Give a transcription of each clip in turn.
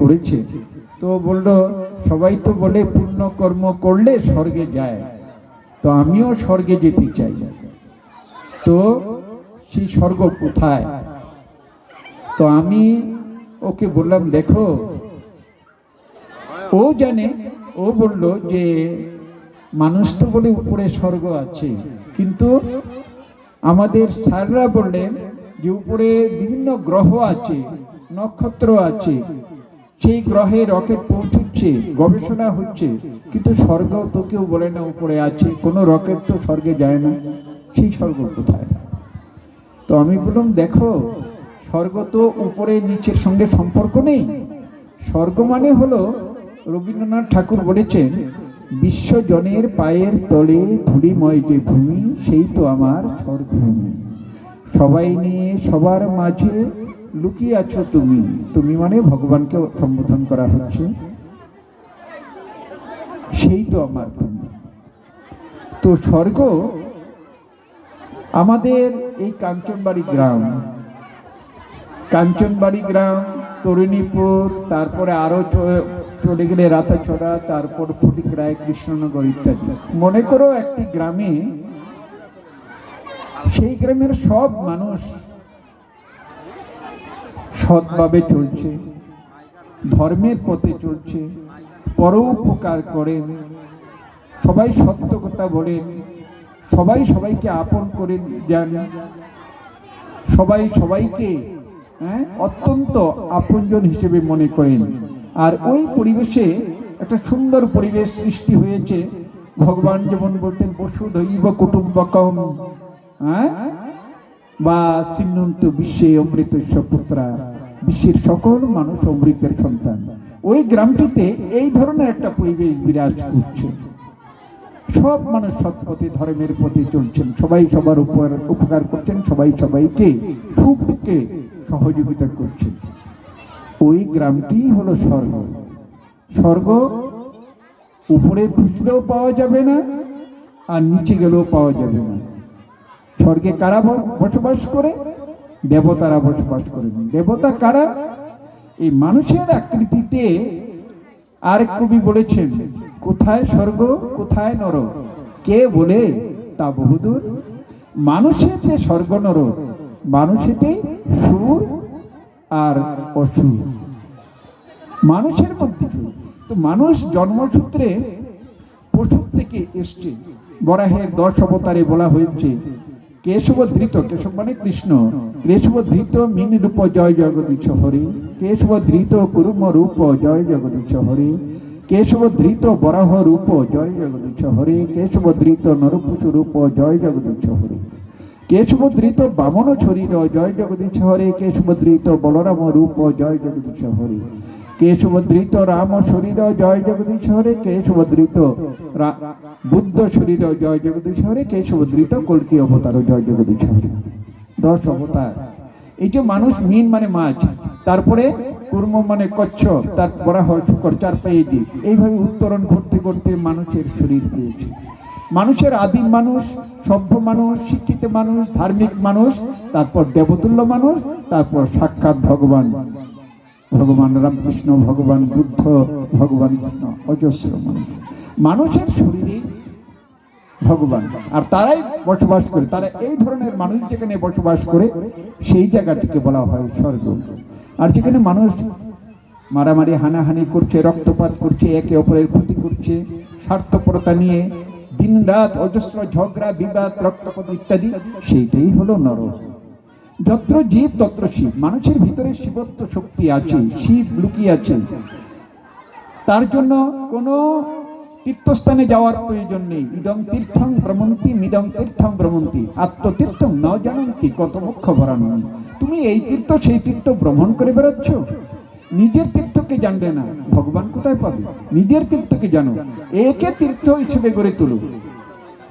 করেছে। তো বলল, সবাই তো বলে পুণ্য কর্ম করলে স্বর্গে যায়, তো আমিও স্বর্গে যেতে চাই। তো সেই স্বর্গ কোথায়? তো আমি ওকে বললাম, দেখো, ও জানে। ও বলল যে মানুষ তো বলে উপরে স্বর্গ আছে, কিন্তু আমাদের স্যাররা বললেন যে উপরে বিভিন্ন গ্রহ আছে, নক্ষত্র আছে, সেই গ্রহে রকেট পৌঁছচ্ছে, গবেষণা হচ্ছে, কিন্তু স্বর্গ তো কেউ বলে না উপরে আছে, কোনো রকেট তো স্বর্গে যায় না, সেই স্বর্গ কোথায়? তো আমি বললাম, দেখো, স্বর্গ তো উপরে নিচের সঙ্গে সম্পর্ক নেই। স্বর্গ মানে হলো, রবীন্দ্রনাথ ঠাকুর বলেছেন, বিশ্বজনের পায়ের তলে ধূলিময় যে ভূমি, সেই তো আমার স্বর্গভূমি। সবাই নিয়ে সবার মাঝে লুকিয়ে আছো তুমি। তুমি মানে ভগবানকে সম্বোধন করা হচ্ছে, সেই তো আমার তুমি। তো স্বর্গ আমাদের এই কাঞ্চনবাড়ি গ্রাম, তরুণীপুর, তারপরে আরো চলে গেলে রাতাছড়া, তারপর ফটিকরায়, কৃষ্ণনগর ইত্যাদি। মনে করো একটি গ্রামে, সেই গ্রামের সব মানুষ সৎভাবে চলছে, ধর্মের পথে চলছে, পরোপকার করেন, সবাই সত্য কথা বলেন, সবাই সবাইকে আপন করে যান, সবাই সবাইকে অত্যন্ত আপনজন হিসেবে মনে করেন। আর ওই পরিবেশে একটা সুন্দর পরিবেশ সৃষ্টি হয়েছে। ভগবান যেমন বলতেন, বসুধৈব কুটুম্বকম বা সিন্নন্তু বিশ্বে অমৃতস্য পুত্রা, বিশ্বের সকল মানুষ অমৃতের সন্তান। ওই গ্রামটিতে এই ধরনের একটা পরিবেশ বিরাজ করছে। সব মানুষ সৎপথে, ধর্মের পথে চলছেন, সবাই সবার উপর উপকার করছেন, সবাই সবাইকে সুখ দুঃখে সহযোগিতা করছেন। ওই গ্রামটি হলো স্বর্গ। স্বর্গ উপরে খুঁজলেও পাওয়া যাবে না, আর নিচে গেলেও পাওয়া যাবে না। স্বর্গে কারা বসবাস করে? দেবতারা বসবাস করেন। দেবতা কারা? এই মানুষের আকৃতিতে। আরেক কবি বলেছেন, কোথায় স্বর্গ কোথায় নরক, কে বলে তা বহুদূর। মানুষেতে স্বর্গ নরক, মানুষেতে সুর আর অসুর, মানুষের মধ্যে। তো মানুষ জন্মসূত্রে পশুর থেকে এসছে। বরাহের 10 অবতারে বলা হয়েছে, কেশব ধৃত, কেশব মানে কৃষ্ণ, কেশব ধৃত মিন রূপ জয় জগদীশ হরি, কেশব ধৃত কুর্ম রূপ জয় জগদীশ হরি, কেশব ধৃত বরাহ রূপ জয় জগদীশ হরি, কেশব ধৃত নরপুষু রূপ জয় জগদীশ হরি, কেশব ধৃত বামন শরীর জয় জগদীশ হরি, কেশব ধৃত বলরাম রূপ জয় জগদীশ হরি, কেশব ধৃত রাম শরীর জয় জগদীশ হরি, কেশব ধৃত বুদ্ধ শরীর জয় জগদীশ হরি, কেশব ধৃত কল্কি অবতার জয় জগদীশ হরি। 10 অবতার। এই যে মানুষ, মিন মানে মাছ, তারপরে কুর্ম মানে কচ্ছপ, তার বরাহ শুকর, 4 পায়ে জীব। এইভাবে উত্তরণ করতে করতে মানুষের শরীর পেয়েছে। মানুষের আদিম মানুষ, সভ্য মানুষ, শিক্ষিত মানুষ, ধার্মিক মানুষ, তারপর দেবতুল্য মানুষ, তারপর সাক্ষাৎ ভগবান, ভগবান রামকৃষ্ণ, ভগবান বুদ্ধ, ভগবান অজস্র মানুষ। মানুষের শরীরে ভগবান, আর তারাই বসবাস করে। তারা এই ধরনের মানুষ যেখানে বসবাস করে, সেই জায়গাটিকে বলা হয় স্বর্গ। আর যেখানে মানুষ মারামারি হানাহানি করছে, রক্তপাত করছে, একে অপরের ক্ষতি করছে, স্বার্থপরতা নিয়ে দিন রাত অজস্র ঝগড়া বিবাদ, রক্তপাত ইত্যাদি, সেইটাই হলো নরক। যত্র জীব তত্র শিব। মানুষের ভিতরে শিবত্ব শক্তি আছে, শিব লুকিয়ে আছে। তার জন্য কোনো তীর্থস্থানে যাওয়ার প্রয়োজন নেই। ইদং তীর্থং ভ্রমন্তি মিদং তীর্থং ভ্রমন্তি আত্মতীর্থং ন জানন্তি কত মুখ্য ভরানো। তুমি এই তীর্থ সেই তীর্থ ভ্রমণ করে বেড়াচ্ছ, নিজের তীর্থকে জানবে না, ভগবান কোথায় পাবে? নিজের তীর্থকে জানো, একে তীর্থ হিসেবে গড়ে তোলো।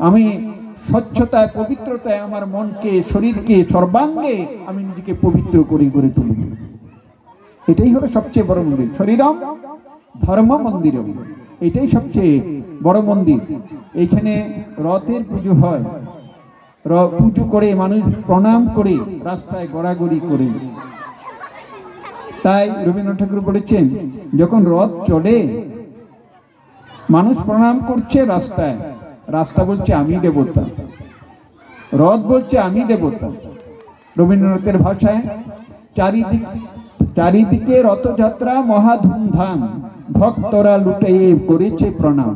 আমি স্বচ্ছতায়, পবিত্রতায় আমার মনকে, শরীরকে, সর্বাঙ্গে আমি নিজেকে পবিত্র করে গড়ে তুলব। এটাই হলো সবচেয়ে বড় মন্দির। শরীরম ধর্ম মন্দিরম, এটাই সবচেয়ে বড় মন্দির। এইখানে রথের পুজো হয়, পুজো করে মানুষ প্রণাম করে রাস্তায় গড়াগড়ি করে। তাই রবীন্দ্রনাথ ঠাকুর বলেছেন, যখন রথ চলে মানুষ প্রণাম করছে রাস্তায়, রাস্তা বলছে আমি দেবতা, রথ বলছে আমি দেবতা। রবীন্দ্রনাথের ভাষায় চারিদিকে রথযাত্রা মহা ধুমধাম, ভক্তরা লুটিয়ে করেছে প্রণাম।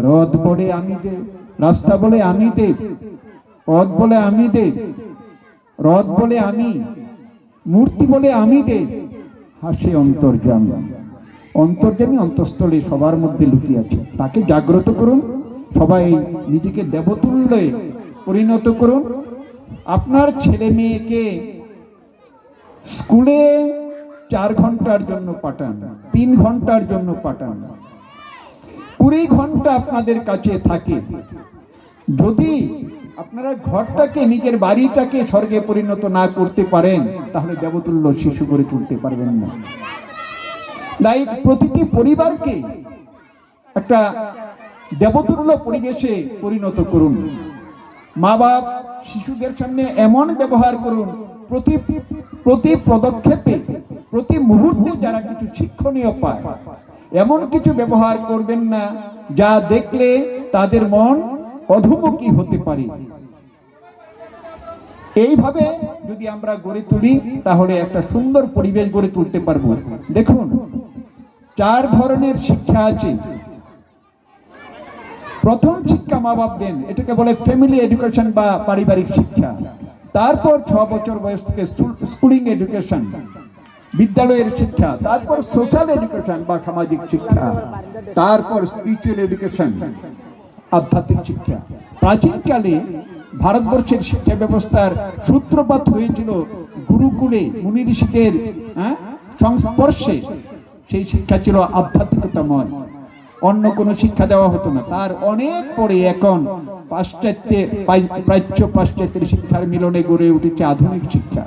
রথ বলে আমি দেব, রাস্তা বলে আমি দেব, পথ বলে আমি দেব, রথ বলে আমি, মূর্তি বলে আমি দেব, হাসে অন্তর্যামী। অন্তর্যামী অন্তঃস্থলে সবার মধ্যে লুকিয়ে আছে, তাকে জাগ্রত করুন। সবাই নিজেকে দেবতুল্যে পরিণত করুন। আপনার ছেলে মেয়েকে স্কুলে 4 ঘন্টার জন্য পাঠান, 3 ঘন্টার জন্য পাঠান, 20 ঘন্টা আপনাদের কাছে থাকে। যদি আপনারা ঘরটাকে, নিজের বাড়িটাকে স্বর্গে পরিণত না করতে পারেন, তাহলে দেবতুল্য শিশু করে তুলতে পারবেন না। তাই প্রতিটি পরিবারকে একটা দেবতুল্য পরিবেশে পরিণত করুন। মা বাপ শিশুদের সামনে এমন ব্যবহার করুন, প্রতি পদক্ষেপে, প্রতি মুহূর্তে যারা কিছু শিক্ষণীয় পায়, এমন কিছু ব্যবহার করবেন না যা দেখলে তাদের মন অধোমুখী হতে পারে। এইভাবে যদি আমরা গড়ে তুলি, তাহলে একটা সুন্দর পরিবেশ গড়ে তুলতে পারবো। দেখুন, 4 ধরনের শিক্ষা আছে। প্রথম শিক্ষা মা বাপ দেন, এটাকে বলে ফ্যামিলি এডুকেশন বা পারিবারিক শিক্ষা। তারপর 6 বছর বয়স থেকে স্কুলিং এডুকেশন, বিদ্যালয়ের শিক্ষা। তারপর সোশ্যাল এডুকেশন বা সামাজিক শিক্ষা। তারপর স্পিরিচুয়াল এডুকেশন, আধ্যাত্মিক শিক্ষা। প্রাচীনকালে ভারতবর্ষের শিক্ষা ব্যবস্থার সূত্রপাত হয়েছিল গুরুকুলে, মুনি ঋষিদের সংস্পর্শে। সেই শিক্ষা ছিল আধ্যাত্মিকতাময়, অন্য কোনো শিক্ষা দেওয়া হতো না। তার অনেক পরে এখন প্রাচ্য পাশ্চাত্যের শিক্ষার মিলনে গড়ে উঠেছে আধুনিক শিক্ষা।